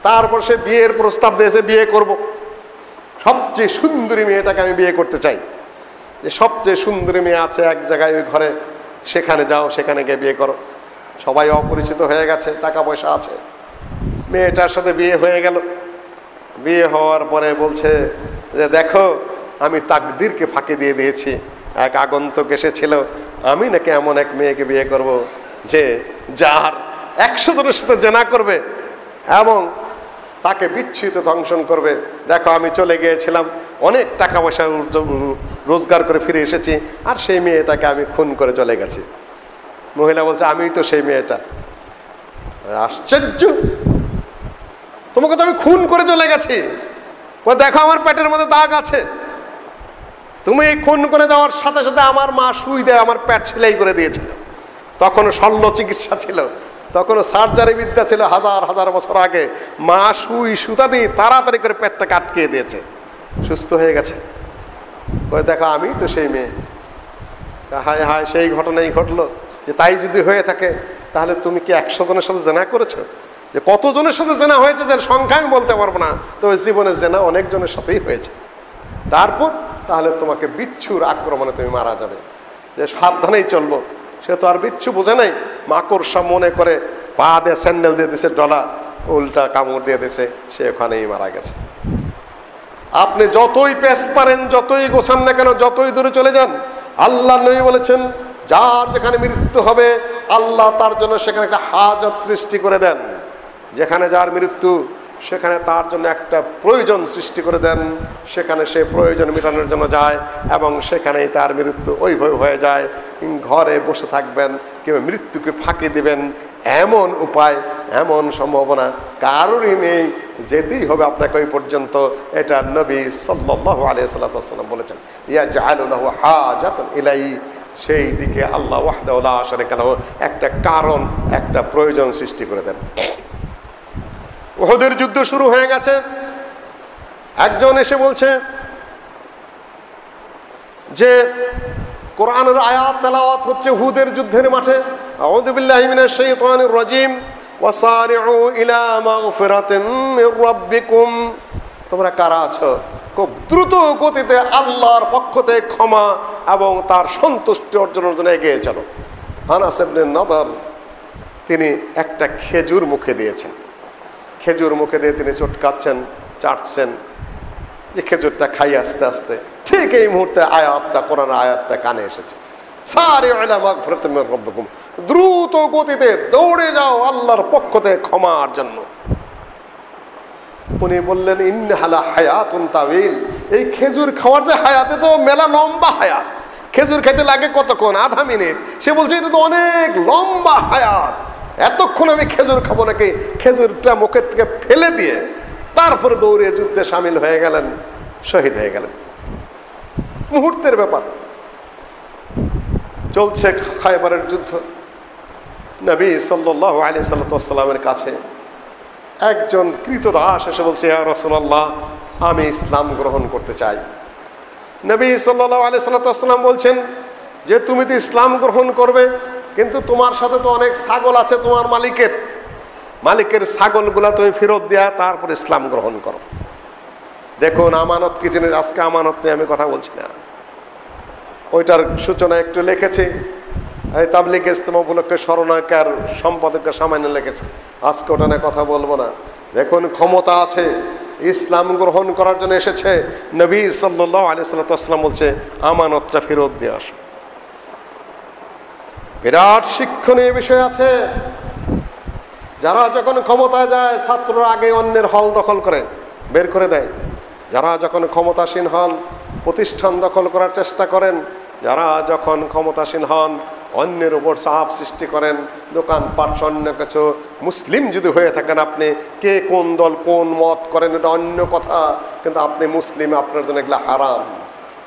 তারপর সে বিয়ের প্রস্তাব দিয়েছে, বিয়ে করব, সবচেয়ে সুন্দরী মেয়েটাকে আমি বিয়ে করতে চাই। যে সবচেয়ে সুন্দরী মেয়ে আছে এক জায়গায় ওই ঘরে, সেখানে যাও, সেখানে গিয়ে বিয়ে করো। সবাই অপরিচিত হয়ে গেছে, টাকা পয়সা আছে। মেয়েটার সাথে বিয়ে হয়ে গেল। বিয়ে হওয়ার পরে বলছে যে দেখো, আমি তাকদীরকে ফাঁকি দিয়ে দিয়েছি। এক আগন্তক এসেছিল, আমি নাকি এমন এক মেয়েকে বিয়ে করব যে যার 100 জনের সাথে জেনা করবে এবং তাকে বিচ্ছিত ধ্বংসন করবে। দেখো, আমি চলে গিয়েছিলাম, অনেক টাকা পয়সা রোজগার করে ফিরে এসেছি, আর সেই মেয়েটাকে আমি খুন করে চলে গেছি। মহিলা বলছে আমিই তো সেই মেয়েটা। আশ্চর্য, তোমাকে তো আমি খুন করে চলে গেছি, দেখো আমার পেটের মধ্যে দাগ আছে, তুমি খুন করে যাওয়ার সাথে সাথে আমার মা সুই দেয় আমার পেট সেলাই করে দিয়েছিল। তখনও শল্য চিকিৎসা ছিল, তখনও সার্জারি বিদ্যা ছিল, হাজার হাজার বছর আগে মা সুই সুতা দিয়ে তাড়াতাড়ি করে পেটটাকে আটকে দিয়েছে, সুস্থ হয়ে গেছে। দেখো আমি তো সেই মেয়ে। হায় হায়, সেই ঘটনাই ঘটলো। যে তাই যদি হয়ে থাকে তাহলে তুমি কি 100 জনের সাথে জেনা করেছো? যে কতজনের সাথে জেনা হয়েছে যে সংখ্যা আমি বলতে পারবো না, তো জীবনে জেনা অনেক জনের সাথেই হয়েছে। তারপর তাহলে তোমাকে বিচ্ছুর আক্রমণে তুমি মারা যাবে। যে সাবধানেই চলবো, সে তো আর বিচ্ছু বোঝে নাই, মাকড়সা মনে করে পা দিয়ে স্যান্ডেল দিয়ে দিছে, ডলা উল্টা কামড় দিয়ে দিছে, সে ওখানেই মারা গেছে। আপনি যতই পেশ পারেন, যতই গোছান না কেন, যতই দূরে চলে যান, আল্লাহ নবী বলেছেন যার যেখানে মৃত্যু হবে আল্লাহ তার জন্য সেখানে একটা হাজত সৃষ্টি করে দেন। যেখানে যার মৃত্যু সেখানে তার জন্য একটা প্রয়োজন সৃষ্টি করে দেন, সেখানে সে প্রয়োজন মেটানোর জন্য যায় এবং সেখানেই তার মৃত্যু ওইভাবে হয়ে যায়। ঘরে বসে থাকবেন কিংবা মৃত্যুকে ফাঁকি দিবেন এমন উপায়, এমন সম্ভাবনা কারোরই নেই, যেতেই হবে আপনাকে ওই পর্যন্ত। এটা নবী সাল্লাল্লাহু আলাইহি ওয়াসাল্লাম বলেছেন, ইয়াজআলু লাহু হাজাতান ইলাইহি, সেই দিকে আল্লাহ ওয়াহদাহু লা শারীকা লাহু একটা কারণ, একটা প্রয়োজন সৃষ্টি করে দেন। উহুদের যুদ্ধ শুরু হয়ে গেছে। একজন এসে বলছে যে কোরআনের আয়াত তেলাওয়াত হচ্ছে উহুদের যুদ্ধের মাঠে, আউযু বিল্লাহি মিনাশ শাইতানির রাজিম, ওয়াসারিউ ইলা মাগফিরাতিন মির রাব্বিকুম। তোমরা কারা আছো? খুব দ্রুত গতিতে আল্লাহর পক্ষ থেকে ক্ষমা এবং তার সন্তুষ্টি অর্জনের জন্য এগিয়ে চলো। আনাস ইবনে নাদর তিনি একটা খেজুর মুখে দিয়েছেন, খেজুর মুখে দিয়ে তিনি চটকাচ্ছেন, চাটছেন, যে খেজুরটা খাই আস্তে আস্তে। ঠিক এই মুহূর্তে আয়াতটা, কোরআন আয়াতটা কানে এসেছে, সারিউ ইলা মাগফিরাতিন মির রাব্বিকুম, দ্রুত গতিতে দৌড়ে যাও আল্লাহর পক্ষ থেকে ক্ষমার জন্য। উনি বললেন ইন্নাহা হায়াতুন তাওয়িল, এই খেজুর খাওয়ার যে হায়াতে তো মেলা লম্বা হায়াত। খেজুর খেতে লাগে কতক্ষণ? আধা মিনিট। সে বলছে এটা তো অনেক লম্বা হায়াত, এতক্ষণ আমি খেজুর খাবো নাকি? খেজুরটা মুখের থেকে ফেলে দিয়ে তারপরে দৌড়ে যুদ্ধে সামিল হয়ে গেলেন, শহীদ হয়ে গেলেন। মুহূর্তের ব্যাপার। চলছে খায়বারের যুদ্ধ। নবী সাল্লাল্লাহু আলাইহি সাল্লামের কাছে একজন কৃতদাস এসে বলছে, ইয়া রাসূলুল্লাহ, আমি ইসলাম গ্রহণ করতে চাই। নবী সাল্লাল্লাহু আলাইহি সাল্লাম বলছেন যে তুমি তো ইসলাম গ্রহণ করবে, কিন্তু তোমার সাথে তো অনেক ছাগল আছে তোমার মালিকের ছাগলগুলা তুমি ফেরত দেয়া, তারপর ইসলাম গ্রহণ করো। দেখুন আমানত কি জিনিস। আজকে আমানত নিয়ে আমি কথা বলছি না, ওইটার সূচনা একটু লিখেছি, এই তাবলীগ ইজতেমা উপলক্ষে স্মরণাকার সম্পাদককে সামান্য লিখেছে, আজকে ওটা নিয়ে কথা বলবো না। দেখুন ক্ষমতা আছে, ইসলাম গ্রহণ করার জন্য এসেছে, নবী সাল্লাল্লাহু আলাইহি ওয়াসাল্লাম বলছে আমানতটা ফেরত দিয়ে আসো। বিরাট শিক্ষণীয় বিষয় আছে। যারা যখন ক্ষমতায় যায় ছাত্ররা আগে অন্যের হল দখল করে বের করে দেয়। যারা যখন ক্ষমতাসীন হন প্রতিষ্ঠান দখল করার চেষ্টা করেন। যারা যখন ক্ষমতাসীন হন অন্যের উপর চাপ সৃষ্টি করেন, দোকানপাট অন্য কিছু। মুসলিম যদি হয়ে থাকেন আপনি, কে কোন দল কোন মত করেন এটা অন্য কথা, কিন্তু আপনি মুসলিম, আপনার জন্য এগুলো হারাম,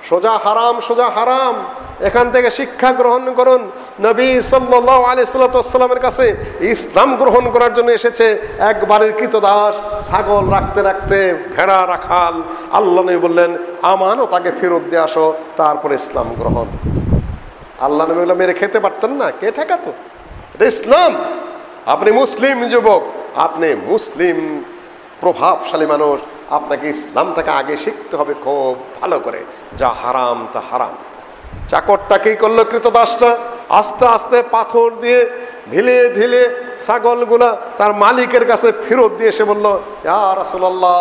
সোজা হারাম, সোজা হারাম। এখান থেকে শিক্ষা গ্রহণ করুন। নবী সাল্লাল্লাহু আলাইহি ওয়াসাল্লামের কাছে ইসলাম গ্রহণ করার জন্য এসেছে একবারের কৃতদাস, ছাগল রাখতে রাখতে ভেড়া রাখাল। আল্লাহ নবী বললেন আমানত আগে ফেরত দিয়ে আসো, তারপরে ইসলাম গ্রহণ। আল্লাহ নবী বললেন মেরে খেতে পারতেন না, কে ঠেকাতো? এটা ইসলাম। আপনি মুসলিম যুবক, আপনি মুসলিম প্রভাবশালী মানুষ, আপনাকে ইসলামটাকে আগে শিখতে হবে খুব ভালো করে। যা হারাম তা হারাম। চাকরটা কি করলো? কৃতদাসটা আস্তে আস্তে পাথর দিয়ে ঢিলে ঢিলে ছাগলগুলা তার মালিকের কাছে ফেরত দিয়ে এসে বলল, ইয়া রাসূলুল্লাহ,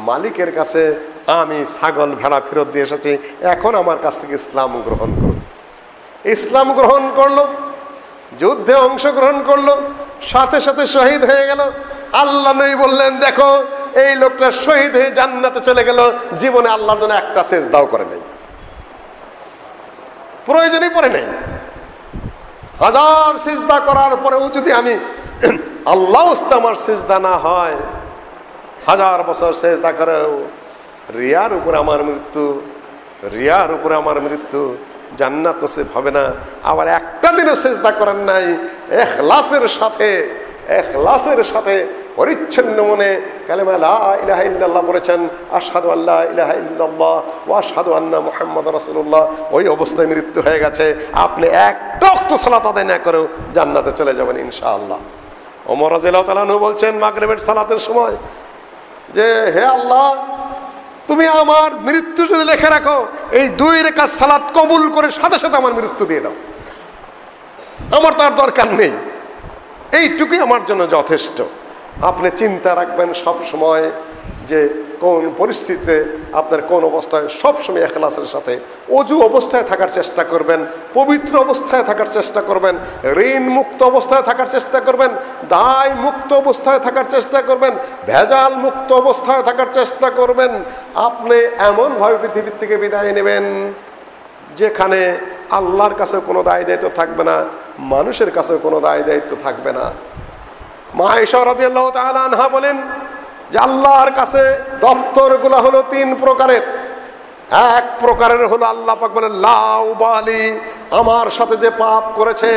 মালিকের কাছে আমি ছাগল ভেড়া ফেরত দিয়ে এসেছি, এখন আমার কাছ থেকে ইসলাম গ্রহণ করুন। ইসলাম গ্রহণ করলো, যুদ্ধে অংশগ্রহণ করলো, সাথে সাথে শহীদ হয়ে গেল। আল্লাহ নবী বললেন দেখো এই লোকটা শহীদ হয়ে জান্নাতে চলে গেল, জীবনে আল্লাহর জন্য একটা সেজদাও করে নাই, প্রয়োজনই পড়ে নেই। হাজার সিজদা করার পরেও যদি আমি আল্লাহ আমার সিজদা না হয়, হাজার বছর সিজদা করেও রিয়ার উপরে আমার মৃত্যু, রিয়ার উপরে আমার মৃত্যু, জান্নাত নসিব হবে না। আবার একটা দিনও সিজদা করেন নাই, ইখলাসের সাথে, ইখলাসের সাথে পরিচ্ছন্ন মনে কালেমা লা ইলাহা ইল্লাল্লাহ পড়েছেন, আশহাদু আল্লা ইলাহা ইল্লাল্লাহ ওয়া আশহাদু আন্না মুহাম্মাদুর রাসূলুল্লাহ, ওই অবস্থায় মৃত্যু হয়ে গেছে। আপনি একটা ওয়াক্ত সালাত আদায় না করেও জান্নাতে চলে যাবেন ইনশাআল্লাহ। ওমর রাদিয়াল্লাহু তাআলা আনহু বলছেন মাগরিবের সালাতের সময় যে, হে আল্লাহ, তুমি আমার মৃত্যু যদি লেখে রাখো, এই 2 রাকাত সালাত কবুল করে সাথে সাথে আমার মৃত্যু দিয়ে দাও, আমার তার দরকার নেই, এইটুকুই আমার জন্য যথেষ্ট। আপনি চিন্তা রাখবেন সব সময় যে কোন পরিস্থিতিতে আপনার কোন অবস্থায়, সবসময় ইখলাসের সাথে অজু অবস্থায় থাকার চেষ্টা করবেন, পবিত্র অবস্থায় থাকার চেষ্টা করবেন, ঋণ মুক্ত অবস্থায় থাকার চেষ্টা করবেন, দায় মুক্ত অবস্থায় থাকার চেষ্টা করবেন, ভেজাল মুক্ত অবস্থায় থাকার চেষ্টা করবেন। আপনি এমনভাবে পৃথিবীর থেকে বিদায় নেবেন যেখানে আল্লাহর কাছে কোনো দায় দায়িত্ব থাকবে না, মানুষের কাছে কোনো দায় দায়িত্ব থাকবে না। মা আয়েশা রাদিয়াল্লাহু তাআলা আনহা বলেন যে আল্লাহর কাছে দপ্তরগুলো হলো 3 প্রকারের। এক প্রকারের হলো আল্লাহ পাক বলেন লা উবালি, আমার সাথে যে পাপ করেছে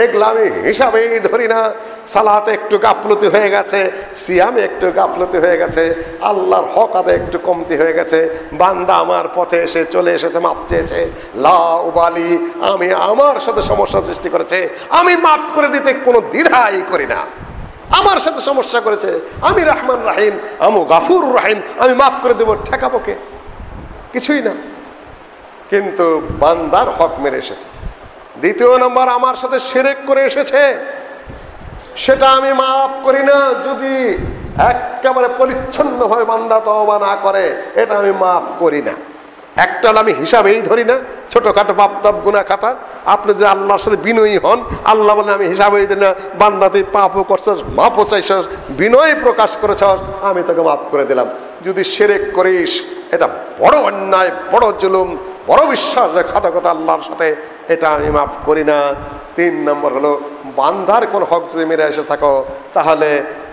এগুলো আমি হিসাবেই ধরি না। সালাতে একটু গাফলতি হয়ে গেছে, সিয়ামে একটু গাফলতি হয়ে গেছে, আল্লাহর হক আদায় একটু কমতি হয়ে গেছে, বান্দা আমার পথে এসে চলে এসেছে, মাপ চেয়েছে, লা উবালি, আমি আমার সাথে সমস্যা সৃষ্টি করেছে, আমি মাফ করে দিতে কোনো দ্বিধাই করি না। আমার সাথে সমস্যা করেছে, আমি রহমান রাহিম, আমি গাফুর রাহিম, আমি মাফ করে দেবো, ঠেকাবো কে? কিছুই না। কিন্তু বান্দার হক মেরে এসেছে। দ্বিতীয় নম্বর, আমার সাথে শিরক করে এসেছে, সেটা আমি মাফ করি না। যদি একেবারে পরিচ্ছন্নভাবে বান্দা তওবা না করে, এটা আমি মাফ করি না। একটা আমি হিসাবেই ধরি না, ছোটখাটো পাপ তাপ গুনাহ খাতা। আপনি যে আল্লাহর সাথে বিনয়ী হন, আল্লাহ বলেন আমি হিসাবেই ধরি না, বান্দা তুই পাপও করছস, মাপও চাইছস, বিনয় প্রকাশ করেছস, আমি তোকে মাফ করে দিলাম। যদি শিরক করিস, এটা বড় অন্যায়, বড় জুলুম, বড় বিশ্বাসঘাতকতা আল্লাহর সাথে, এটা আমি মাফ করি না। 3 নম্বর হলো বান্দার কোন হক যদি মেরে এসে থাকো, তাহলে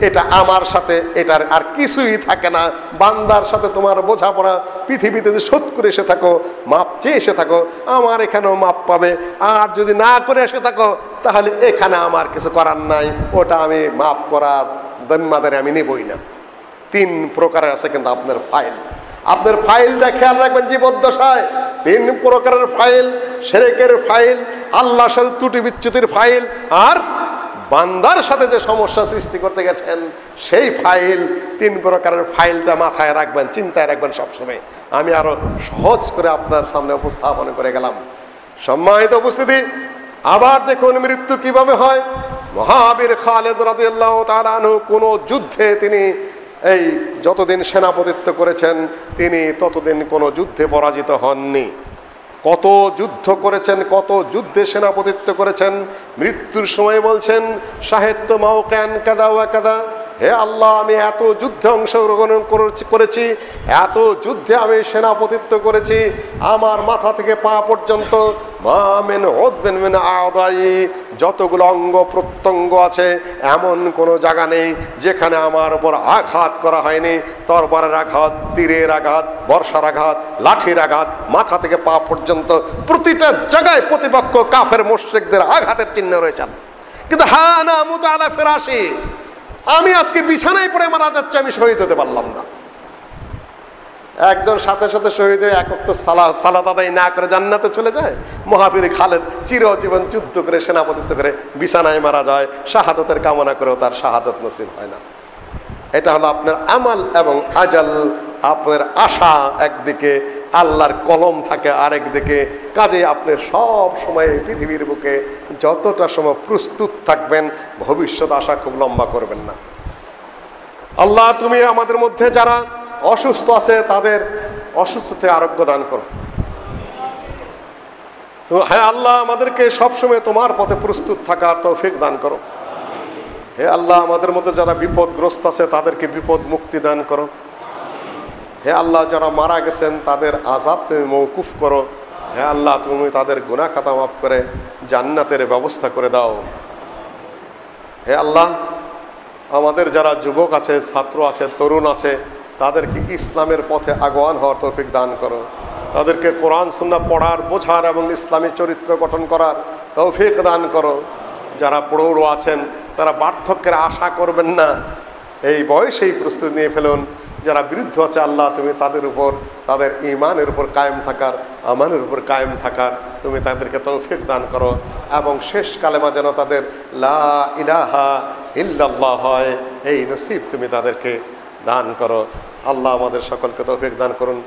এটা আমার সাথে এটার আর কিছুই থাকে না। বান্দার সাথে তোমার বোঝাপড়া, পৃথিবীতে যদি শোধ করে এসে থাকো, মাপ চেয়ে এসে থাকো, আমার এখানেও মাপ পাবে। আর যদি না করে এসে থাকো, তাহলে এখানে আমার কিছু করার নাই, ওটা আমি মাপ করার জিম্মাদারি আমি নেবই না। 3 প্রকারের আছে কিন্তু আপনার ফাইল, আপনার ফাইলটা খেয়াল রাখবেন জীবদ্দশায়। 3 প্রকারের ফাইল, শিরকের ফাইল, আল্লাহর সাথে ত্রুটি বিচ্যুতির ফাইল, আর বান্দার সাথে যে সমস্যা সৃষ্টি করতে গেছেন সেই ফাইল। 3 প্রকারের ফাইলটা মাথায় রাখবেন, চিন্তায় রাখবেন সবসময়। আমি আরো সহজ করে আপনার সামনে উপস্থাপন করে গেলাম। সম্মানিত উপস্থিতি, আবার দেখুন মৃত্যু কিভাবে হয়। মহাবীর খালেদ রাদিয়াল্লাহু তাআলা আনহু কোন যুদ্ধে তিনি এই যতদিন সেনাপতিত্ব করেছেন, তিনি ততদিন কোনো যুদ্ধে পরাজিত হননি। কত যুদ্ধ করেছেন, কত যুদ্ধে সেনাপতিত্ব করেছেন। মৃত্যুর সময় বলছেন সাহিত্য মাওকান কাদা ওয়া কাদা, হে আল্লাহ, আমি এত যুদ্ধে অংশগ্রহণ করেছি, এত যুদ্ধে আমি সেনাপতিত্ব করেছি, আমার মাথা থেকে পা পর্যন্ত যতগুলো অঙ্গ প্রত্যঙ্গ আছে, এমন কোনো জায়গা নেই যেখানে আমার উপর আঘাত করা হয়নি। তরবারের আঘাত, তীরের আঘাত, বর্ষার আঘাত, লাঠির আঘাত, মাথা থেকে পা পর্যন্ত প্রতিটা জায়গায় প্রতিপক্ষ কাফের মুশরিকদের আঘাতের চিহ্ন রয়েছে। কিন্তু হ্যাঁ না মুতাআলা ফিরাশি, আমি আজকে বিছানায় পড়ে মারা যাচ্ছে, আমি শহীদ হতে পারলাম না। একজন সাথে সাথে শহীদ হয়ে এক ওয়াক্ত সালাত আদায় না করে জান্নাতে চলে যায়। মহাবীর খালেদ চিরজীবন যুদ্ধ করে সেনাপতিত্ব করে বিছানায় মারা যায়, শাহাদতের কামনা করেও তার শাহাদত নসিব হয় না। এটা হলো আপনার আমাল এবং আজাল। আপনার আশা একদিকে, আল্লাহর কলম থাকে আরেকদিকে। কাজে আপনি সব সময় পৃথিবীর বুকে যতটা সময় প্রস্তুত থাকবেন, ভবিষ্যৎ আশা খুব লম্বা করবেন না। আল্লাহ, তুমি আমাদের মধ্যে যারা অসুস্থ আছে তাদের অসুস্থতে আরোগ্য দান করো। হ্যাঁ আল্লাহ, আমাদেরকে সবসময় তোমার পথে প্রস্তুত থাকার তৌফিক দান করো। হে আল্লাহ, আমাদের মধ্যে যারা বিপদগ্রস্ত আছে তাদেরকে বিপদ মুক্তি দান করো। হে আল্লাহ, যারা মারা গেছেন তাদের আযাব তুমি মওকুফ করো। হে আল্লাহ, তুমি তাদের গুনাহ খাতা মাফ করে জান্নাতের ব্যবস্থা করে দাও। হে আল্লাহ, আমাদের যারা যুবক আছে, ছাত্র আছে, তরুণ আছে, তাদেরকে ইসলামের পথে আগুয়ান হওয়ার তৌফিক দান করো। তাদেরকে কোরআন সুন্নাহ পড়ার, বোঝার এবং ইসলামী চরিত্র গঠন করার তৌফিক দান করো। যারা প্রৌঢ় আছেন তারা বার্ধক্যের আশা করবেন না, এই বয়সেই প্রস্তুতি নিয়ে ফেলুন। যারা বৃদ্ধ আছে আল্লাহ তুমি তাদের উপর, তাদের ঈমানের উপর কায়েম থাকার, আমানের উপর কায়েম থাকার তুমি তাদেরকে তৌফিক দান করো। এবং শেষ কালেমা যেন তাদের লা ইলাহা ইল্লাল্লাহ হয়, এই নসিব তুমি তাদেরকে দান করো। আল্লাহ আমাদের সকলকে তৌফিক দান করুন।